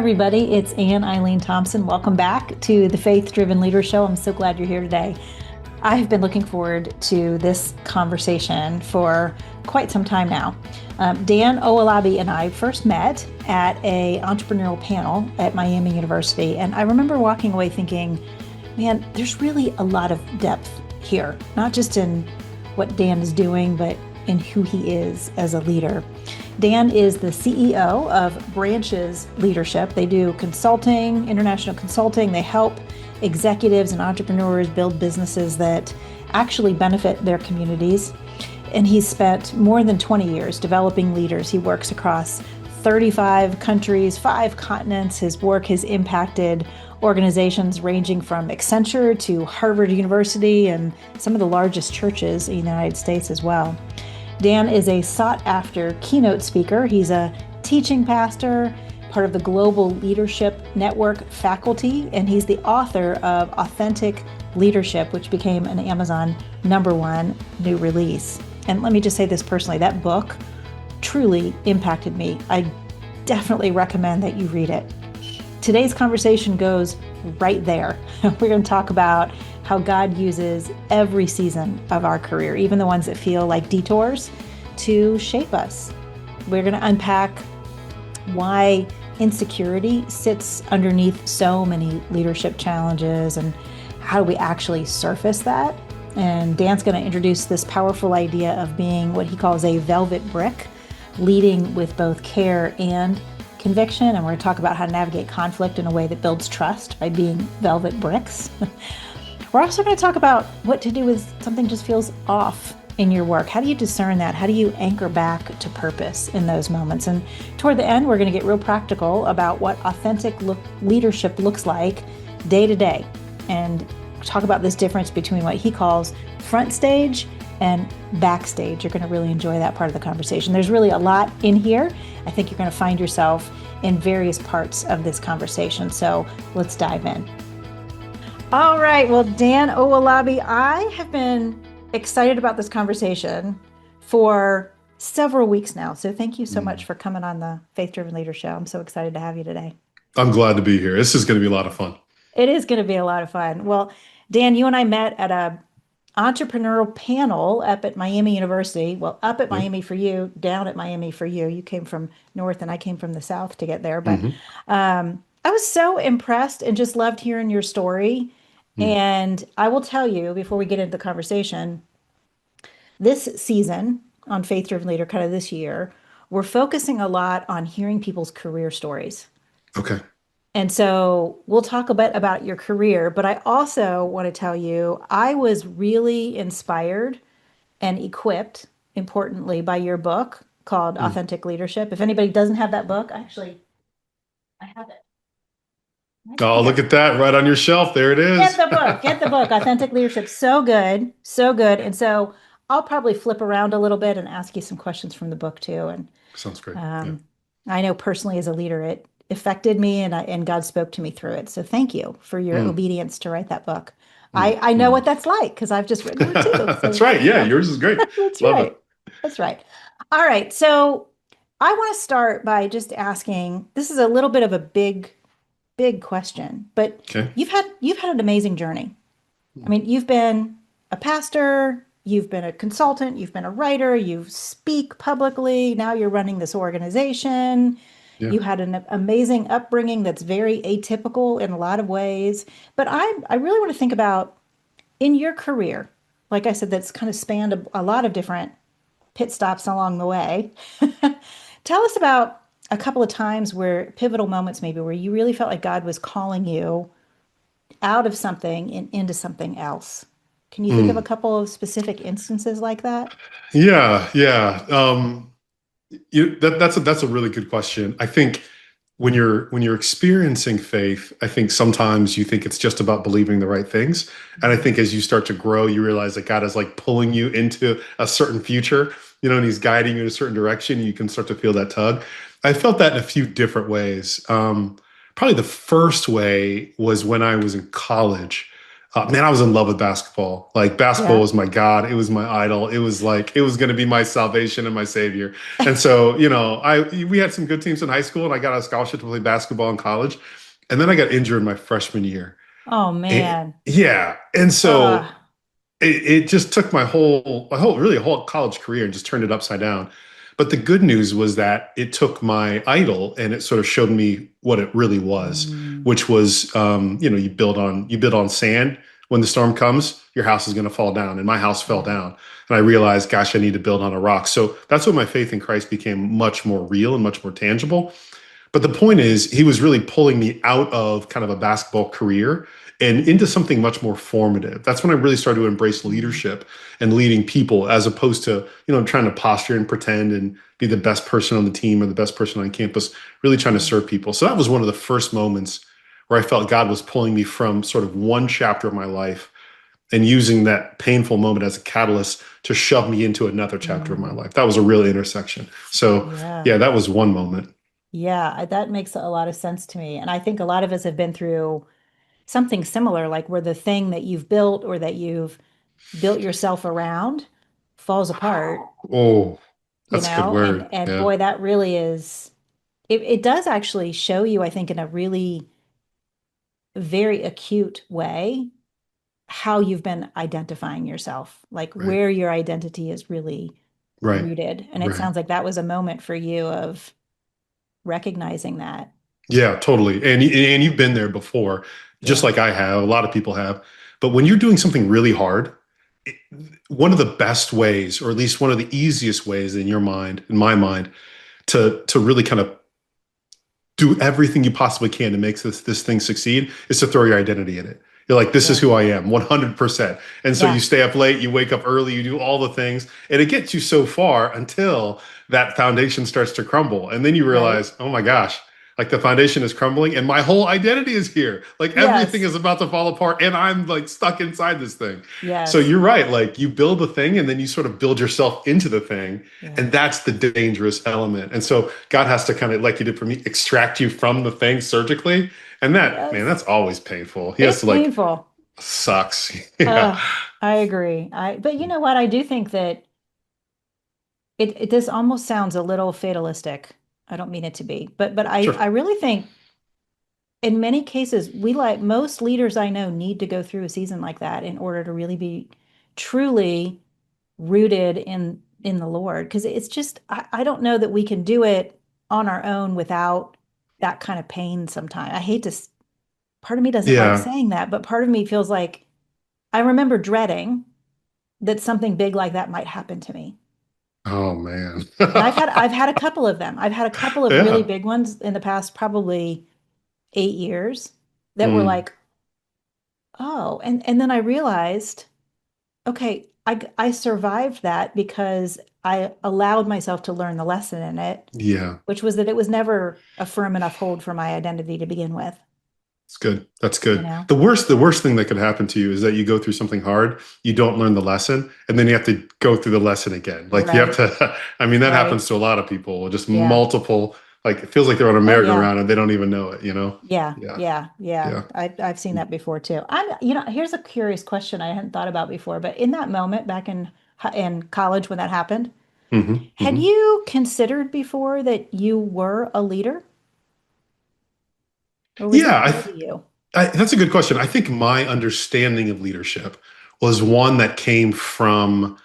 everybody. It's Ann Eileen Thompson. Welcome back to the Faith Driven Leader Show. I'm so glad you're here today. I've been looking forward to this conversation for quite some time now. Dan Owolabi and I first met at an entrepreneurial panel at Miami University, and I remember walking away thinking, man, there's really a lot of depth here, not just in what Dan is doing, but in who he is as a leader. Dan is the CEO of Branches Leadership. They do consulting, international consulting. They help executives and entrepreneurs build businesses that actually benefit their communities. And he's spent more than 20 years developing leaders. He works across 35 countries, 5 continents. His work has impacted organizations ranging from Accenture to Harvard University and some of the largest churches in the United States as well. Dan is a sought-after keynote speaker. He's a teaching pastor, part of the Global Leadership Network faculty, and he's the author of Authentic Leadership, which became an Amazon #1 new release. And let me just say this personally, that book truly impacted me. I definitely recommend that you read it. Today's conversation goes right there. We're going to talk about how God uses every season of our career, even the ones that feel like detours, to shape us. We're going to unpack why insecurity sits underneath so many leadership challenges and how do we actually surface that. And Dan's going to introduce this powerful idea of being what he calls a velvet brick, leading with both care and conviction. And we're going to talk about how to navigate conflict in a way that builds trust by being velvet bricks. We're also going to talk about what to do with something just feels off in your work. How do you discern that? How do you anchor back to purpose in those moments? And toward the end, we're going to get real practical about what authentic leadership looks like day to day, and talk about this difference between what he calls front stage and backstage. You're going to really enjoy that part of the conversation. There's really a lot in here. I think you're going to find yourself in various parts of this conversation. So let's dive in. All right. Well, Dan Owolabi, I have been excited about this conversation for several weeks now. So thank you so much for coming on the Faith Driven Leader Show. I'm so excited to have you today. I'm glad to be here. This is going to be a lot of fun. It is going to be a lot of fun. Well, Dan, you and I met at a entrepreneurial panel up at Miami University. Well, up at Miami for you, down at Miami for you. You came from north and I came from the south to get there. But I was so impressed and just loved hearing your story. And I will tell you before we get into the conversation, this season on Faith Driven Leader, kind of this year, we're focusing a lot on hearing people's career stories. Okay. And so we'll talk a bit about your career, but I also want to tell you, I was really inspired and equipped, importantly, by your book called Authentic Leadership. If anybody doesn't have that book, actually, I have it. Oh, look at that right on your shelf. There it is. Get the book, Authentic Leadership. So good, so good. And so I'll probably flip around a little bit and ask you some questions from the book too. And sounds great. I know personally as a leader, it affected me and God spoke to me through it. So thank you for your obedience to write that book. I know what that's like because I've just written one too. So, that's right. Yeah, yours is great. That's Love right. it. That's right. All right. So I want to start by just asking, this is a little bit of a big question, but you've had an amazing journey. I mean, you've been a pastor, you've been a consultant, you've been a writer, you speak publicly, now you're running this organization. Yeah. You had an amazing upbringing that's very atypical in a lot of ways. But I really want to think about in your career, like I said, that's kind of spanned a lot of different pit stops along the way. Tell us about a couple of times where pivotal moments maybe where you really felt like God was calling you out of something and into something else. Can you think of a couple of specific instances like that? Yeah. That's a really good question. I think when you're experiencing faith, I think sometimes you think it's just about believing the right things. And I think as you start to grow, you realize that God is like pulling you into a certain future, and he's guiding you in a certain direction. You can start to feel that tug. I felt that in a few different ways. Probably the first way was when I was in college. Man, I was in love with basketball. Like basketball Yeah. was my God. It was my idol. It was like it was going to be my salvation and my savior. And so, I we had some good teams in high school, and I got a scholarship to play basketball in college. And then I got injured my freshman year. Oh And, man. yeah, and so Uh, it just took really whole college career and just turned it upside down. But the good news was that it took my idol and it sort of showed me what it really was, mm, which was, you build on sand. When the storm comes, your house is going to fall down, and my house fell yeah. down. And I realized, gosh, I need to build on a rock. So that's when my faith in Christ became much more real and much more tangible. But the point is, he was really pulling me out of kind of a basketball career and into something much more formative. That's when I really started to embrace Mm, leadership and leading people as opposed to, trying to posture and pretend and be the best person on the team or the best person on campus, really trying to mm, serve people. So that was one of the first moments where I felt God was pulling me from sort of one chapter of my life and using that painful moment as a catalyst to shove me into another chapter of my mm. life. That was a real intersection. So, Yeah. yeah, that was one moment. Yeah, that makes a lot of sense to me. And I think a lot of us have been through something similar, like where the thing that you've built or that you've built yourself around falls apart, Oh, you that's a good know? And word. and Yeah. boy, that really is it does actually show you, I think, in a really very acute way, how you've been identifying yourself, like Right. where your identity is really Right. rooted. And it Right. sounds like that was a moment for you of recognizing that. Yeah, totally. And you've been there before, just Yeah. like I have, a lot of people have. But when you're doing something really hard, it- one of the best ways, or at least one of the easiest ways in your mind, in my mind, to really kind of do everything you possibly can to make this thing succeed is to throw your identity in it. You're like, this is Yeah. who I am, 100%. And so you Yeah. stay up late, you wake up early, you do all the things, and it gets you so far until that foundation starts to crumble. And then you Right. realize, oh my gosh, like the foundation is crumbling and my whole identity is here. Like everything Yes. is about to fall apart and I'm like stuck inside this thing. So Yes. you're right. Like you build the thing and then you sort of build yourself into the thing. Yeah. And that's the dangerous element. And so God has to kind of, like you did for me, extract you from the thing surgically. And that, man, Yes. that's always painful. He has It's to like, painful. sucks. Yeah. I agree. But you know what? I do think that this almost sounds a little fatalistic. I don't mean it to be, but I Sure. really think in many cases, we like most leaders I know need to go through a season like that in order to really be truly rooted in the Lord. Because it's just I don't know that we can do it on our own without that kind of pain sometimes. I hate to part of me doesn't like Yeah. saying that, but part of me feels like I remember dreading that something big like that might happen to me. Oh, man. And I've had a couple of them. I've had a couple of really Yeah. big ones in the past probably 8 years that were Mm, like, oh, and then I realized, okay, I survived that because I allowed myself to learn the lesson in it, yeah. which was that it was never a firm enough hold for my identity to begin with, It's good. That's you good. know? The worst thing that could happen to you is that you go through something hard, you don't learn the lesson, and then you have to go through the lesson again. Like you have Right, to, I mean, that right. happens to a lot of people, just Yeah. multiple, like it feels like they're on a Oh yeah. merry-go-round and they don't even know it, you know? Yeah, Yeah. yeah, yeah. Yeah. I've seen that before too. Here's a curious question I hadn't thought about before, but in that moment back in college when that happened, Hmm. had Hmm. you considered before that you were a leader, or was Yeah, that new to you? that's a good question. I think my understanding of leadership was one that came from,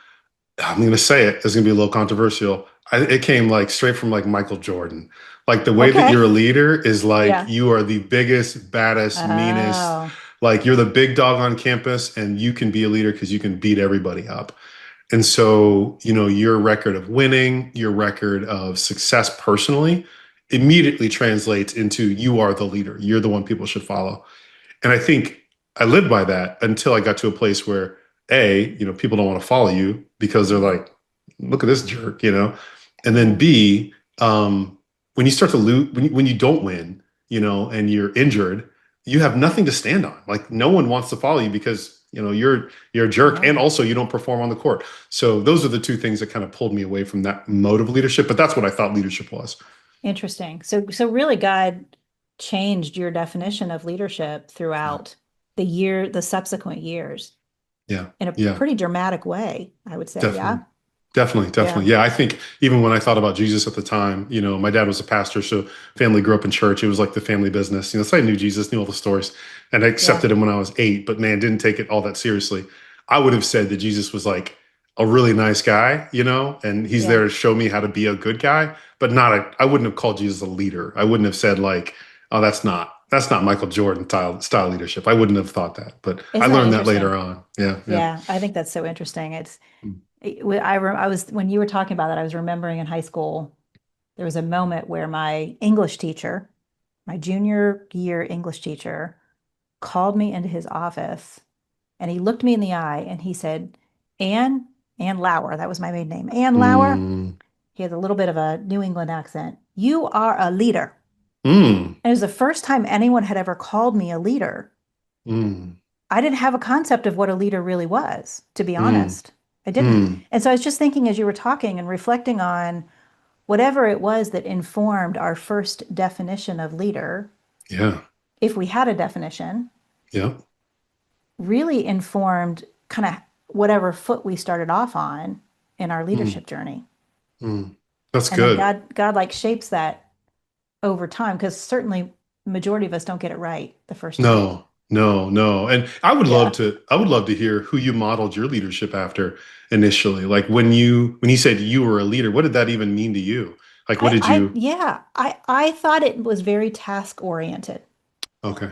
I'm going to say it, it's going to be a little controversial. It came like straight from like Michael Jordan. Like the way that Okay. you're a leader is like Yeah. you are the biggest, baddest, meanest, Oh, like you're the big dog on campus and you can be a leader because you can beat everybody up. And so, your record of winning, your record of success personally immediately translates into you are the leader. You're the one people should follow. And I think I lived by that until I got to a place where people don't want to follow you because they're mm, like, look at this jerk. And then yeah. B, when you start to lose, when you don't win, and you're injured, you have nothing to stand on. Like no one wants to follow you because you're a jerk, and Yeah. also you don't perform on the court. So those are the two things that kind of pulled me away from that mode of leadership. But that's what I thought leadership was. Interesting. So really God changed your definition of leadership throughout. the subsequent years Yeah. in a Yeah. pretty dramatic way, I would say. Definitely. Yeah. Definitely, Yeah. definitely. Yeah, I think even when I thought about Jesus at the time, my dad was a pastor, so family grew up in church. It was like the family business. So I knew Jesus, knew all the stories, and I Yeah. accepted him when I was 8, but man, didn't take it all that seriously. I would have said that Jesus was like a really nice guy, and he's Yeah. there to show me how to be a good guy, but I wouldn't have called Jesus a leader. I wouldn't have said like, oh, that's not Michael Jordan style leadership. I wouldn't have thought that, but I Isn't that learned that interesting? later on. Yeah, yeah. Yeah. I think that's so interesting. I was, when you were talking about that, I was remembering in high school, there was a moment where my English teacher, my junior year English teacher, called me into his office and he looked me in the eye and he said, Ann, Ann Lauer, that was my maiden name, Ann Lauer. Mm, He has a little bit of a New England accent. You are a leader. mm, And it was the first time anyone had ever called me a leader. mm. I didn't have a concept of what a leader really was, to be Mm, honest. I didn't. mm, And so I was just thinking as you were talking and reflecting on whatever it was that informed our first definition of leader, yeah, if we had a definition, yeah, really informed kind of whatever foot we started off on in our mm, leadership journey. mm. That's And then good. God like shapes that over time because certainly the majority of us don't get it right the first time. No, no, no. And Yeah. I would love to hear who you modeled your leadership after initially. Like when you said you were a leader, what did that even mean to you? Like, what did you? Yeah, I thought it was very task oriented Okay.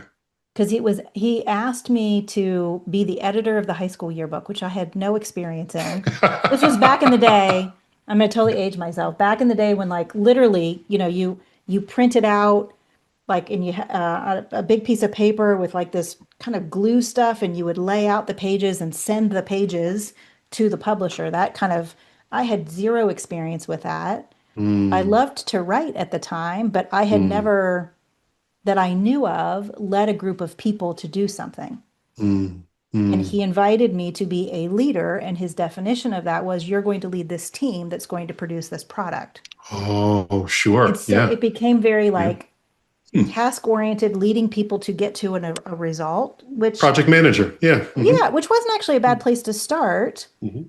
because he asked me to be the editor of the high school yearbook, which I had no experience in. This was back in the day. I'm gonna totally age myself. Back in the day when like literally, you print it out like and you a big piece of paper with like this kind of glue stuff, and you would lay out the pages and send the pages to the publisher. That kind of I had zero experience with that. I Mm, loved to write at the time, but I had mm, never, that I knew of, led a group of people to do something. mm, And mm. he invited me to be a leader, and his definition of that was you're going to lead this team that's going to produce this product. Oh, And sure. so Yeah. it became very Yeah. like Hmm. task oriented, leading people to get to a result, which, Project manager. Yeah. yeah, which wasn't actually a bad place to start. Hmm.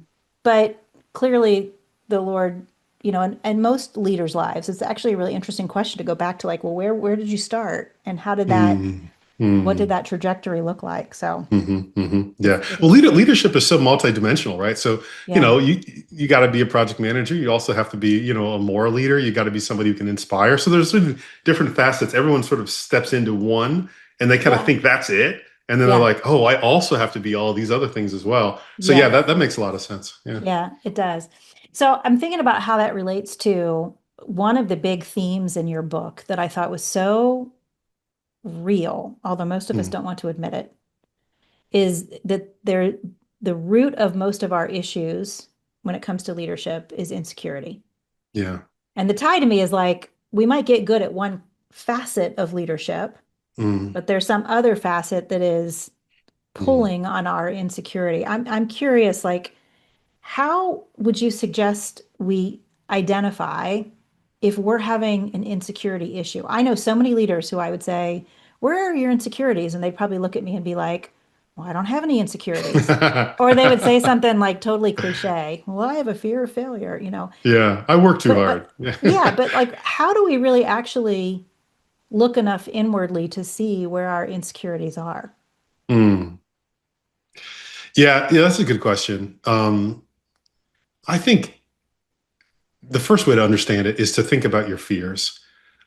But clearly, the Lord, and most leaders' lives, it's actually a really interesting question to go back to like, well, where did you start, and Mm, what did mm. that trajectory look like? So Yeah. it Well, is, leadership is so multidimensional, right? So, yeah, you got to be a project manager. You also have to be, a moral leader. You got to be somebody who can inspire. So there's sort of different facets. Everyone sort of steps into one and they kind of yeah, think that's it. And then they're yeah, like, oh, I also have to be all these other things as well. So yeah, yes, that makes a lot of sense. Yeah. yeah, it does. So I'm thinking about how that relates to one of the big themes in your book that I thought was so real, although most of us Mm, don't want to admit it, is that the root of most of our issues when it comes to leadership is insecurity. yeah. And the tie to me is like we might get good at one facet of leadership, Mm, but there's some other facet that is mm. pulling on our insecurity. I'm curious, like, how would you suggest we identify if we're having an insecurity issue? I know so many leaders who I would say, where are your insecurities? And they'd probably look at me and be like, well, I don't have any insecurities. Or they would say something like totally cliche. Well, I have a fear of failure. Yeah. I work too hard. But yeah, but like, how do we really actually look enough inwardly to see where our insecurities are? Mm. Yeah. That's a good question. I think the first way to understand it is to think about your fears.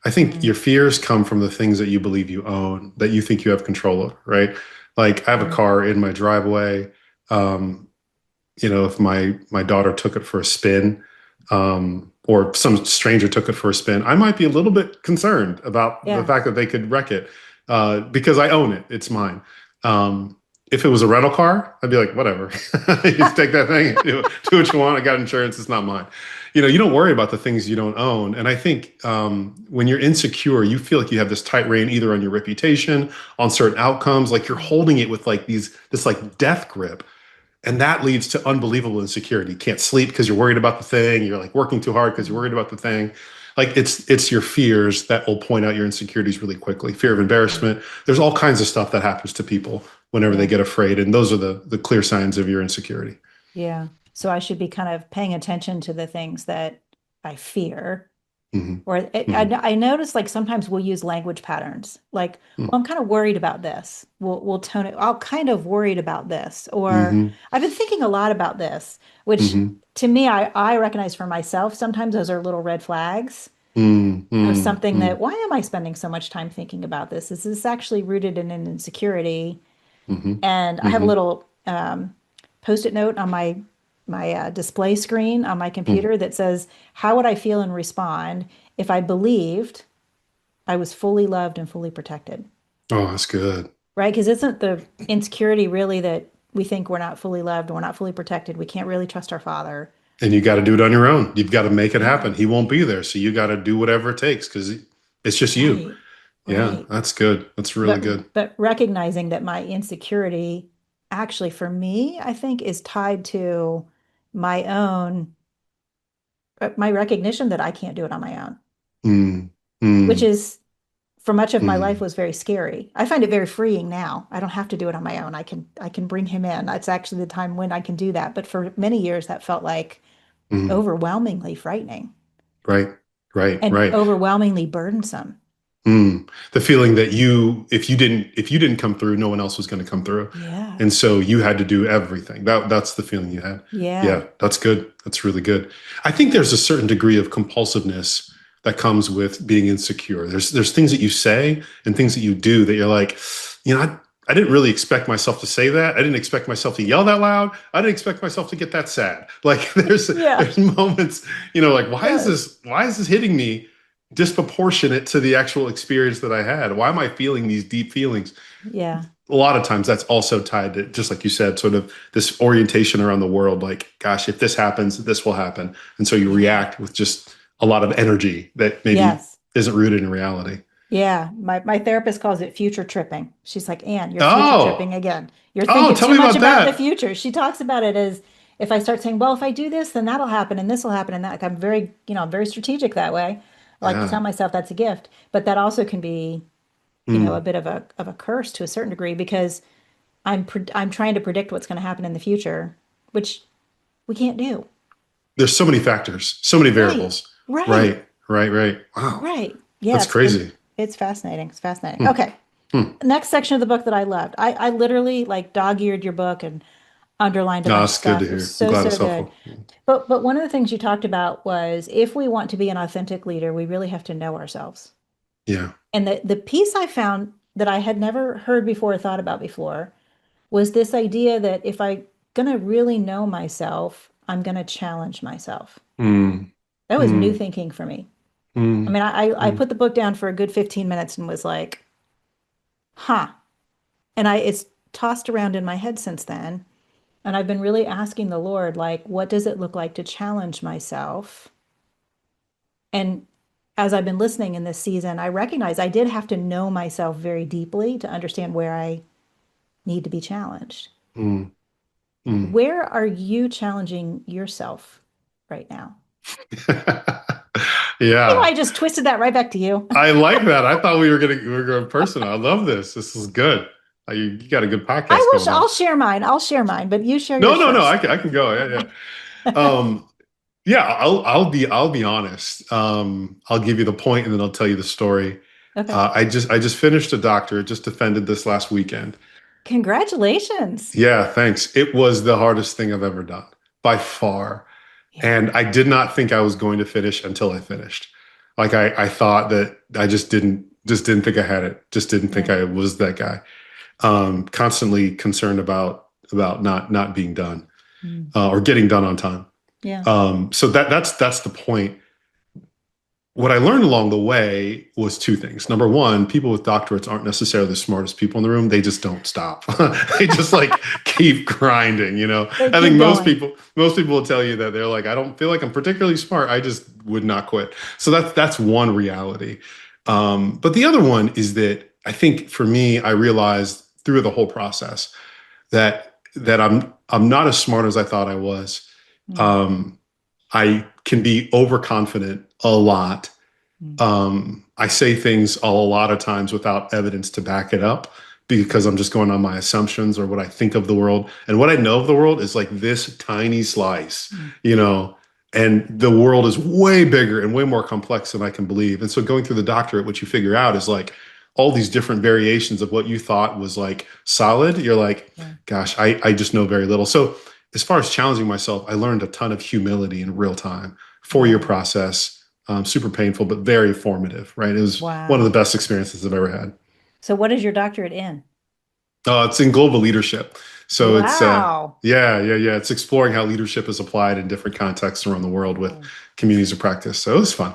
I think Mm, your fears come from the things that you believe you own, that you think you have control over, right? Like I have a mm, car in my driveway. Um, if my daughter took it for a spin, or some stranger took it for a spin, I might be a little bit concerned about the yeah. fact that they could wreck it, because I own it. It's mine. If it was a rental car, I'd be like, whatever. You just take that thing, do what you want. I got insurance. It's not mine. You don't worry about the things you don't own. And I think when you're insecure, you feel like you have this tight rein either on your reputation, on certain outcomes, like you're holding it with like this like death grip. And that leads to unbelievable insecurity. You can't sleep because you're worried about the thing. You're like working too hard because you're Mm, worried about the thing. Like it's your fears that will point out your insecurities really quickly. Fear of mm, embarrassment. There's all kinds of stuff that happens to people whenever they Yeah. get afraid. And those are the clear signs of your insecurity. Yeah. So I should be kind of paying attention to the things that I fear. Hmm. Or Hmm. I notice like sometimes we'll use language patterns. Like, well, I'm kind of worried about this. We'll tone it. I'm kind of worried about this. Or Hmm. I've been thinking a lot about this, which Hmm. to me, I recognize for myself, sometimes those are little red flags Hmm. of Hmm. something Hmm. that, why am I spending so much time thinking about this? Is this actually rooted in an insecurity? Hmm. And I have a Hmm. little post-it note on my display screen on my Hmm. computer that says, "How would I feel and respond if I believed I was fully loved and fully protected?" Oh, that's good. Right? Because isn't the insecurity really that we think we're not fully loved, we're not fully protected, we can't really trust our father? And you got to do it on your own. You've got to make it Yeah, happen. He won't be there. So you got to do whatever it takes because it's just you. right, Yeah, right. that's good. That's really good. But recognizing that my insecurity actually for me, I think, is tied to my own my recognition that I can't do it on my own, Mm, which mm, is for much of my life mm, was very scary. I find it very freeing now. I don't have to do it on my own. I can bring him in. It's actually the time when I can do that. But for many years that felt like mm. overwhelmingly frightening Right, right, and right. overwhelmingly burdensome. Mm. The feeling that if you didn't come through, no one else was going to come through. Yeah. And so you had to do everything. That's the feeling you had. Yeah. Yeah, that's good. That's really good. I think there's a certain degree of compulsiveness that comes with being insecure. There's things that you say and things that you do that you're like, I didn't really expect myself to say that. I didn't expect myself to yell that loud. I didn't expect myself to get that sad. Like Yeah. there's moments, like Yes. why is this hitting me disproportionate to the actual experience that I had? Why am I feeling these deep feelings? Yeah. A lot of times that's also tied to, just like you said, sort of this orientation around the world. Like, gosh, if this happens, this will happen. And so you Yeah. react with just a lot of energy that maybe Yes. isn't rooted in reality. Yeah. My therapist calls it future tripping. She's like, Anne, you're future tripping Oh, again. You're oh, thinking tell too me much about about the that. future. She talks about it as if I start saying, well, if I do this, then that'll happen and this will happen. And that like, I'm very, I'm very strategic that way. I like to tell Yeah. myself that's a gift. But that also can be, a Mm. bit of a curse to a certain degree because I'm trying to predict what's going to happen in the future, which we can't do. There's so many factors, so many Right. variables. Right. Right, right, right. Wow. Right. Yeah, That's crazy. it's fascinating. It's fascinating. Hmm. Okay. Hmm. Next section of the book that I loved. I literally like dog-eared your book and underlined a No, bunch of it's good to stuff. It was hear. I'm so, glad so it's good. helpful. But one of the things you talked about was if we want to be an authentic leader, we really have to know ourselves. Yeah. And the piece I found that I had never heard before or thought about before was this idea that if I'm gonna really know myself, I'm gonna challenge myself. Mm. That was new Mm. thinking for me. I Mm. mean, I Mm. put the book down for a good 15 minutes and was like, huh. And it's tossed around in my head since then. And I've been really asking the Lord, like, what does it look like to challenge myself? And as I've been listening in this season, I recognize I did have to know myself very deeply to understand where I need to be challenged. Mm. Mm. Where are you challenging yourself right now? Yeah. I just twisted that right back to you. I like that. I thought we were going personal. I love this. This is good. You got a good podcast I wish going I'll on. share mine. I'll share mine, but you share No, yours no, no. I first. can go. Yeah, yeah. Yeah. I'll be honest. I'll give you the point and then I'll tell you the story. Okay. I just finished a doctorate. Just defended this last weekend. Congratulations. Yeah, thanks. It was the hardest thing I've ever done by far. Yeah. And I did not think I was going to finish until I finished. Like I thought that I just didn't think I had it. Just didn't think Yeah. I was that guy. Constantly concerned about not being done Mm. or getting done on time. Yeah. So that's the point. What I learned along the way was two things. Number one, people with doctorates aren't necessarily the smartest people in the room. They just don't stop. They just like keep grinding, you know. They I think keep most going. people most people will tell you that they're like, I don't feel like I'm particularly smart. I just would not quit. So that's one reality. But the other one is that I think for me, I realized through the whole process that I'm not as smart as I thought I was. Mm. Um, I can be overconfident a lot. Mm. I say things a lot of times without evidence to back it up because I'm just going on my assumptions or what I think of the world. And what I know of the world is like this tiny slice, Mm. you know, and the world is way bigger and way more complex than I can believe. And so going through the doctorate, what you figure out is like all these different variations of what you thought was like solid. You're like, Yeah. gosh, I just know very little. So as far as challenging myself, I learned a ton of humility in real time. 4 year Yeah. process, super painful, but very formative, right? It was one of the Wow. best experiences I've ever had. So what is your doctorate in? It's in global leadership. So it's Wow. yeah. It's exploring how leadership is applied in different contexts around the world with Oh, communities of practice. So it was fun.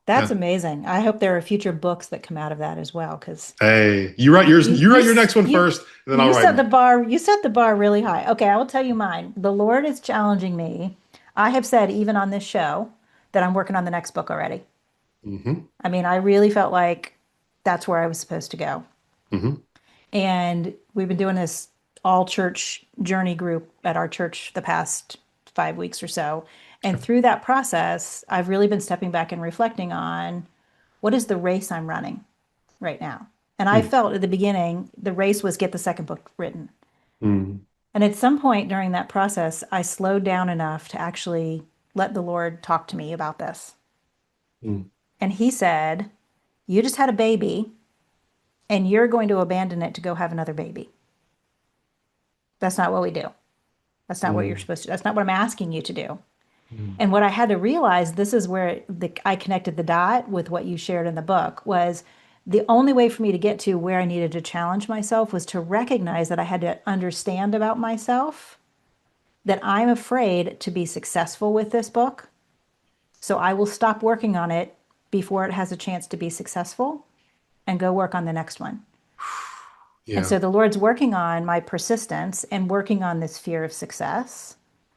that's Yeah. amazing. I hope there are future books that come out of that as well, because Hey, you write yours. you You you write your s- next one you first, and then I'll write mine. you set the bar really high. Okay, I will tell you mine. The Lord is challenging me. I have said even on this show that I'm working on the next book already. Hmm. I mean, I really felt like that's where I was supposed to go. Hmm. And we've been doing this all church journey group at our church the past 5 weeks or so. And through that process, I've really been stepping back and reflecting on what is the race I'm running right now. And I felt at the beginning the race was get the second book written. Mm-hmm. And at some point during that process, I slowed down enough to actually let the Lord talk to me about this. And he said, you just had a baby and you're going to abandon it to go have another baby. That's not what we do. That's not what you're supposed to do. That's not what I'm asking you to do. And what I had to realize, this is where I connected the dot with what you shared in the book, was the only way for me to get to where I needed to challenge myself was to recognize that I had to understand about myself that I'm afraid to be successful with this book. So I will stop working on it before it has a chance to be successful and go work on the next one. And Yeah. so the Lord's working on my persistence and working on this fear of success.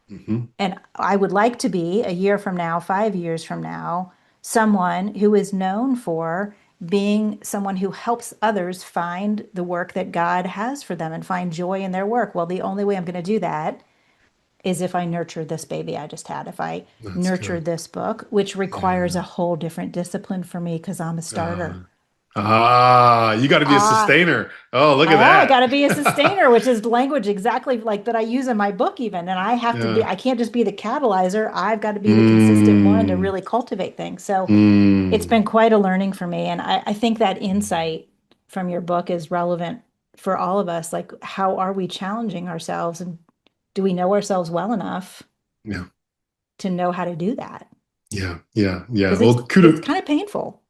Hmm. And I would like to be a year from now, 5 years from now, someone who is known for being someone who helps others find the work that God has for them and find joy in their work. Well, the only way I'm going to do that is if I nurture this baby I just had, if I That's nurture good. this book, which requires Yeah. a whole different discipline for me because I'm a starter. Uh, you got to be a Uh, sustainer. Oh, look at I got to that. be a sustainer, which is language exactly like that I use in my book, even. And I have to be, Yeah. I can't just be the catalyzer. I've got to be the consistent one to Mm, really cultivate things. So it's mm, been quite a learning for me. And I think that insight from your book is relevant for all of us. Like, how are we challenging ourselves? And do we know ourselves well enough yeah. to know how to do that? Yeah. Because Well, it's kudos. kind of painful,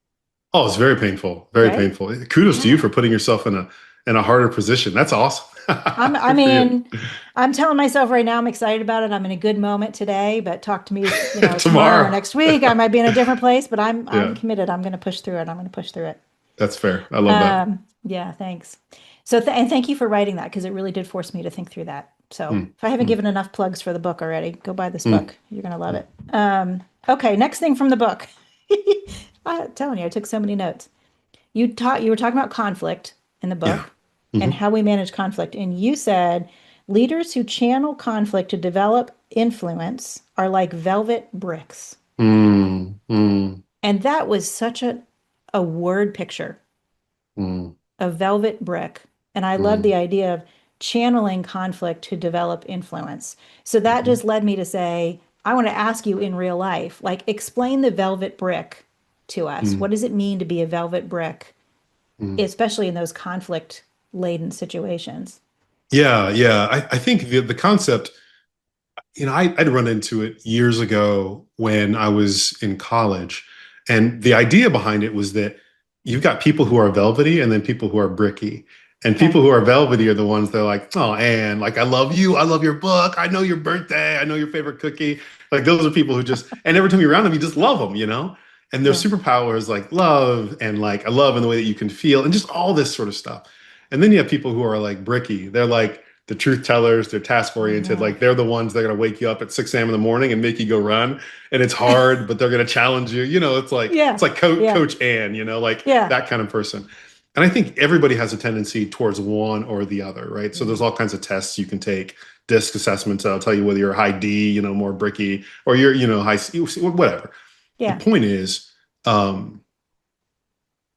Oh, it's very painful. Very right? painful. Kudos to you Yeah. for putting yourself in a harder position. That's awesome. I Good for you. mean, I'm telling myself right now I'm excited about it. I'm in a good moment today, but talk to me, tomorrow or Tomorrow. next week. I might be in a different place, but I'm Yeah, committed. I'm going to push through it. I'm going to push through it. that's fair. I love that. Yeah, thanks. So and thank you for writing that because it really did force me to think through that. So Mm, if I haven't mm, given enough plugs for the book already, go buy this mm, book. You're going to love mm. it. Okay, next thing from the book. I'm telling you, I took so many notes. You were talking about conflict in the Yeah. book and Hmm. how we manage conflict, and you said leaders who channel conflict to develop influence are like velvet bricks. Mm, mm, And that was such a word picture, mm, a velvet brick. And I love the mm, idea of channeling conflict to develop influence. So that mhm. just led me to say, I want to ask you in real life, like, explain the velvet brick to us. Mm, What does it mean to be a velvet brick, mm. especially in those conflict laden situations? Yeah. I think the concept, I'd run into it years ago when I was in college. And the idea behind it was that you've got people who are velvety and then people who are bricky. And Okay. people who are velvety are the ones that are like, oh, Anne, like, I love you. I love your book. I know your birthday. I know your favorite cookie. Like, those are people who just, and every time you're around them, you just love them. And their Yeah. superpower is like love and like, I love in the way that you can feel and just all this sort of stuff. And then you have people who are like bricky. They're like, the truth tellers, they're task oriented. Hmm. Like they're the ones that are going to wake you up at 6 a.m. in the morning and make you go run. And it's hard, but they're going to challenge you. It's Yeah. like Yeah. Coach Ann, like Yeah. that kind of person. And I think everybody has a tendency towards one or the other, right? So Yeah. there's all kinds of tests you can take, disc assessments that'll tell you whether you're high D, more bricky, or you're, high C, whatever. The Yeah. point is,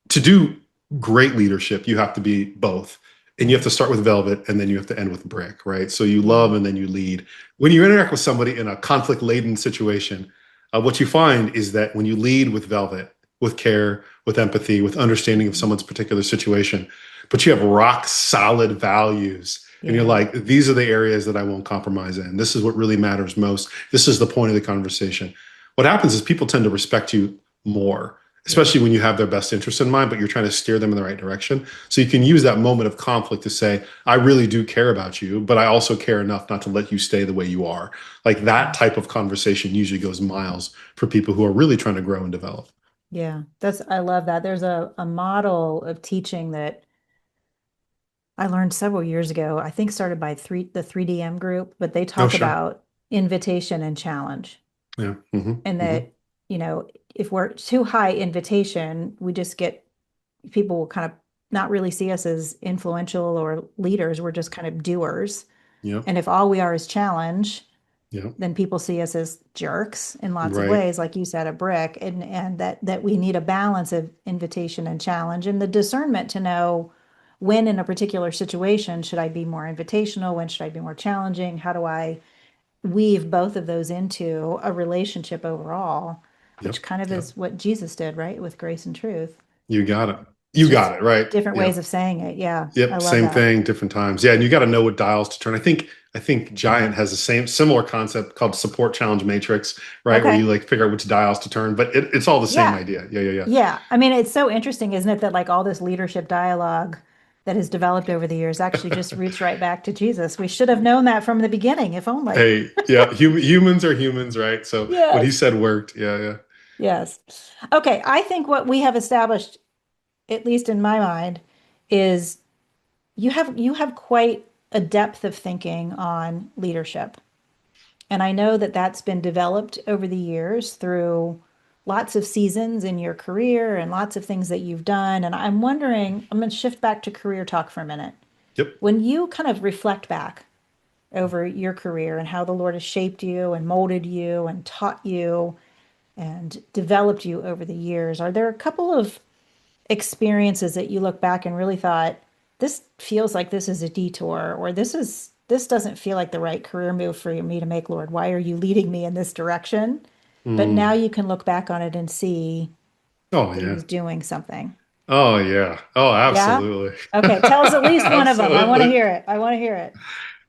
to do great leadership, you have to be both. and you have to start with velvet and then you have to end with brick, right? So you Yeah. love and then you lead. When you interact with somebody in a conflict laden situation, what you find is that when you lead with velvet, with care, with empathy, with understanding of Mhm. someone's particular situation, but you have rock solid values. And you're Yeah. like, these are the areas that I won't compromise in. This is what really matters most. This is the point of the conversation. What happens is people tend to respect you more, Yeah. especially when you have their best interest in mind, but you're trying to steer them in the right direction. So you can use that moment of conflict to say, I really do care about you, but I also care enough not to let you stay the way you are. Like that type of conversation usually goes miles for people who are really trying to grow and develop. Yeah. I love that. There's a model of teaching that I learned several years ago, I think started by the 3DM group, but they Oh, talk sure. about invitation and challenge. Yeah. Hmm. And Hmm. that, if we're too high invitation, we just get people will kind of not really see us as influential or leaders. We're just kind of doers. Yeah. And if all we are is challenge, Yeah. then people see us as jerks in lots of Right. ways, like you said, a brick, and that we need a balance of invitation and challenge and the discernment to know when in a particular situation should I be more invitational, when should I be more challenging, how do I weave both of those into a relationship overall, which Yep. kind of Yep. is what Jesus did, right, with grace and truth. You got it. It's You just got it. Right. different ways Yep. of saying it. Yeah, I Yep, love same that. thing, different times. Yeah, and you got to know what dials to turn. I think Giant has the same similar concept called support challenge matrix, right? Where you Okay. like figure out which dials to turn, but it's all the same Yeah. idea. Yeah, yeah, yeah. Yeah, I mean, it's so interesting, isn't it, that like all this leadership dialogue that has developed over the years actually just roots right back to Jesus. We should have known that from the beginning, if only. Hey, yeah, humans are humans, right? So what he Yes. said worked. Yeah, yeah. Yes. Okay, I think what we have established, at least in my mind, is you have quite a depth of thinking on leadership. And I know that that's been developed over the years through lots of seasons in your career and lots of things that you've done. And I'm wondering, I'm going to shift back to career talk for a minute. Yep. When you kind of reflect back over your career and how the Lord has shaped you and molded you and taught you and developed you over the years, are there a couple of experiences that you look back and really thought, this feels like this is a detour, or this doesn't feel like the right career move for me to make, Lord. Why are you leading me in this direction? But now Mm. you can look back on it and see Oh that he yeah. was doing something. Oh yeah. Oh, Yeah? absolutely. Okay, tell us at least one of them. I want to Absolutely. hear it. I want to hear it.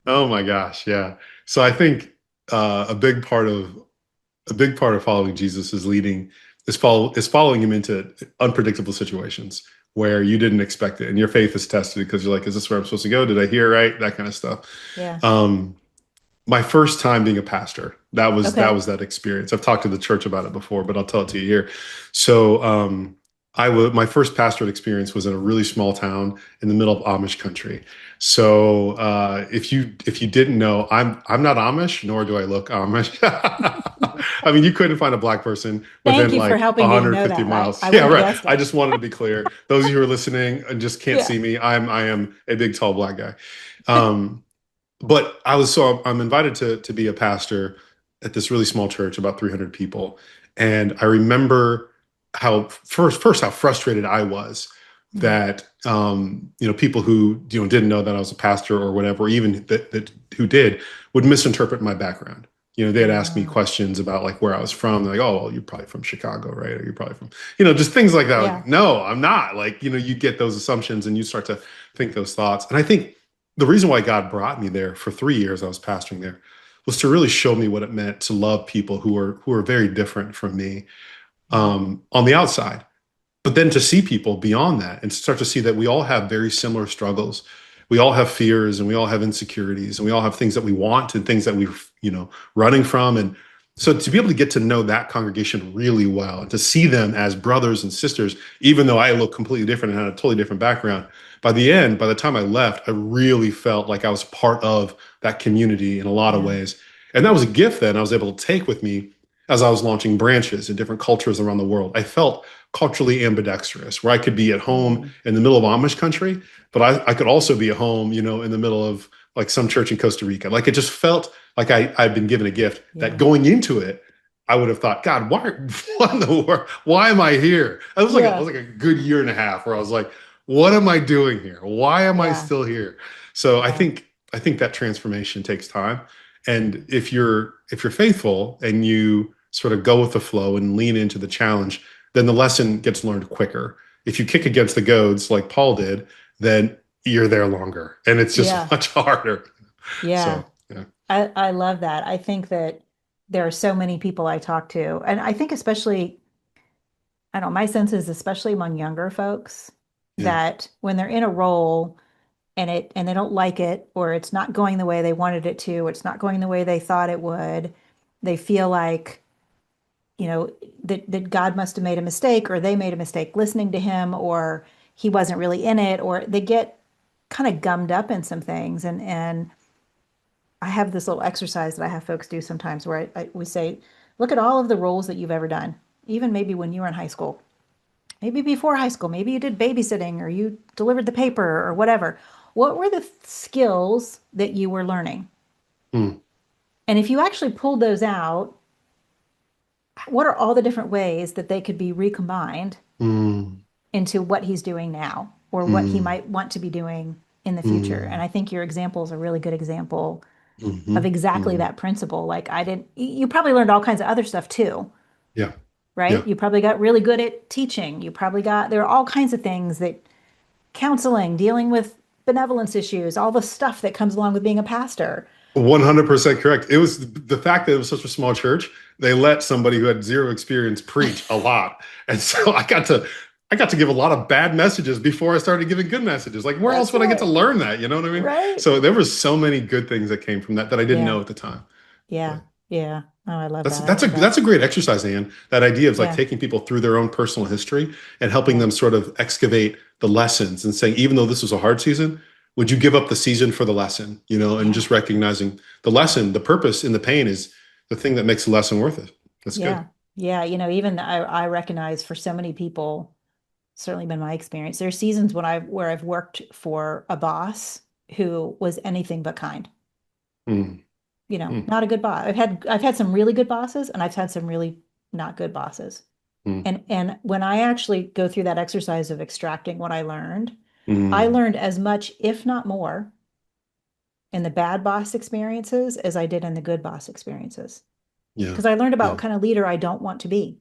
Oh my gosh, yeah. So I think a big part of following Jesus is following him into unpredictable situations where you didn't expect it, and your faith is tested because you're like, is this where I'm supposed to go? Did I hear right? That kind of stuff. Yeah. Um, my first time being a pastor, that Okay. was that experience. I've talked to the church about it before, but I'll tell it to you here. So my first pastorate experience was in a really small town in the middle of Amish country. So if you didn't know, I'm not Amish, nor do I look Amish. I mean, you couldn't find a black person Thank within you for like helping me to know 150 that. I, miles. I Yeah, wouldn't have right. guessed I it. just wanted to be clear. Those of you who are listening and just can't Yeah. see me, I am a big tall black guy. Um, but I'm invited to be a pastor at this really small church, about 300 people, and I remember how first how frustrated I was Mm. that people who didn't know that I was a pastor or whatever, or even that who did, would misinterpret my background. They had asked me Uh, questions about like where I was from. They're like, "Oh, well, you're probably from Chicago, right? Or you're probably from," just things like that. yeah. Like, no, I'm not. Like, you get those assumptions and you start to think those thoughts. And I think the reason why God brought me there for 3 years, I was pastoring there, was to really show me what it meant to love people who are very different from me Yeah. on the outside, but then to see people beyond that and start to see that we all have very similar struggles. We all have fears and we all have insecurities and we all have things that we want and things that we're running from. And so to be able to get to know that congregation really well and to see them as brothers and sisters, even though I look completely different and had a totally different background, by the end, by the time I left, I really felt like I was part of that community in a lot of Yeah. ways. And that was a gift that I was able to take with me as I was launching branches in different cultures around the world. I felt culturally ambidextrous, where I could be at home Mm. in the middle of Amish country, but I could also be at home, in the middle of like some church in Costa Rica. Like it just felt like I'd been given a gift that Yeah. going into it, I would have thought, God, why, what in the world? Why am I here? It was like Yeah. a good year and a half where I was like, what am I doing here? Why am I Yeah. still here? So Yeah. I think that transformation takes time. And if you're faithful and you sort of go with the flow and lean into the challenge, then the lesson gets learned quicker. If you kick against the goads like Paul did, then you're there longer and it's just Yeah. much harder. Yeah. So, yeah. I love that. I think that there are so many people I talk to, and I think especially, I don't know, my sense is especially among younger folks Yeah. that when they're in a role and they don't like it, or it's not going the way they wanted it to, or it's not going the way they thought it would, they feel like, you know, that God must have made a mistake, or they made a mistake listening to him, or he wasn't really in it, or they get kind of gummed up in some things. And I have this little exercise that I have folks do sometimes where we say, look at all of the roles that you've ever done, even maybe when you were in high school, maybe before high school, maybe you did babysitting or you delivered the paper or whatever. What were the skills that you were learning? Mm, And if you actually pulled those out, what are all the different ways that they could be recombined mm, into what he's doing now or what he mm, might want to be doing in the future? And mm, I think your example is a really good example of mhm, exactly mhm. that principle. Like I didn't, you probably learned all kinds of other stuff too, Yeah. right? Yeah. You probably got really good at teaching. You probably got, there are all kinds of things that counseling, dealing with benevolence issues, all the stuff that comes along with being a pastor. 100% correct. It was the fact that it was such a small church. They let somebody who had zero experience preach a lot, and so I got to give a lot of bad messages before I started giving good messages. Like where else That's would I get to right. learn that? You know what I mean? Right. So there was so many good things that came from that that I didn't Yeah. know at the time. Yeah. But Yeah. Oh, I love that's that. I love that. that's a great exercise, Anne. That idea of like Yeah. taking people through their own personal history and helping Yeah. them sort of excavate the lessons and saying, even though this was a hard season, would you give up the season for the lesson? You know, and Yeah. just recognizing the lesson, the purpose in the pain is the thing that makes the lesson worth it. That's good. Yeah. Yeah. Even I recognize for so many people, certainly been my experience. There are seasons when where I've worked for a boss who was anything but kind. Mm, mm, Not a good boss. I've had some really good bosses and I've had some really not good bosses. mm, And when I actually go through that exercise of extracting what I mm. learned as much, if not more, in the bad boss experiences as I did in the good boss experiences. Yeah, Because I learned about yeah, what kind of leader I don't want to be.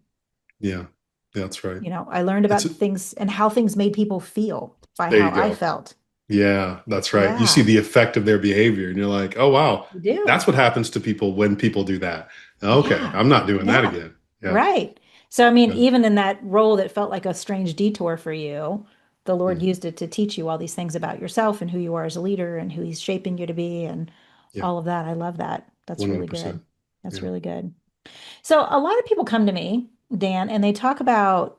yeah. That's right. I learned It's about things and how things made people feel by there how you I go. felt. Yeah, that's right. You see Yeah, the effect of their behavior, and you're like, oh wow, you do. that's what happens to people when people do that. Okay, Yeah, I'm not doing that yeah, again. Yeah, right. So, I mean, yeah. even in that role that felt like a strange detour for you, the Lord Mm, used it to teach you all these things about yourself and who you are as a leader and who He's shaping you to be and yeah, all of that. I love that. That's really good. 100%. That's Yeah. really good. So, a lot of people come to me, Dan, and they talk about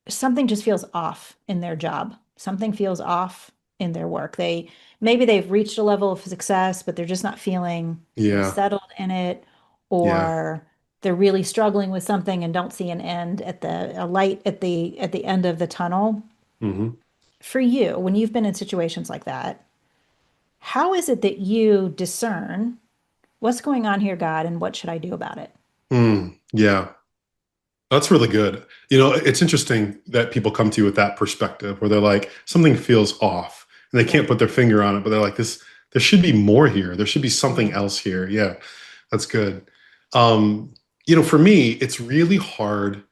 something just feels off in their job. Something feels off in their work. Maybe they've reached a level of success, but they're just not feeling real Yeah, settled in it, yeah. or they're really struggling with something and don't see an end at a light at the end of the tunnel. Hmm. For you, when you've been in situations like that, how is it that you discern what's going on here, God, and what should I do about it? Mm, yeah. That's really good. You know, it's interesting that people come to you with that perspective where they're like, something feels off and they Yeah. can't put their finger on it, but they're like, there should be more here. There should be something Yeah. else here. Yeah, that's good. Um, you know, for me, it's really hard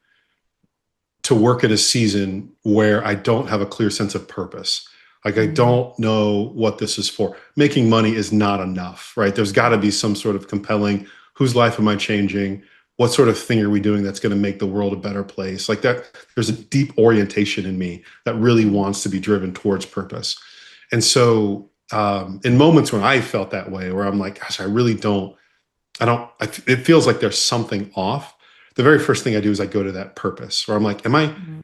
to work at a season where I don't have a clear sense of purpose. Like I Mm, don't know what this is for. Making money is not enough, right? There's got to yeah. be some sort of compelling, whose life am I changing? What sort of thing are we doing that's going to make the world a better place? Like that, there's a deep orientation in me that really Mm, wants to be driven towards purpose. And so, in moments when I felt that way, where I'm like, gosh, I really don't, it feels like there's something off. The very first thing I do is I go to that purpose where I'm like, mm,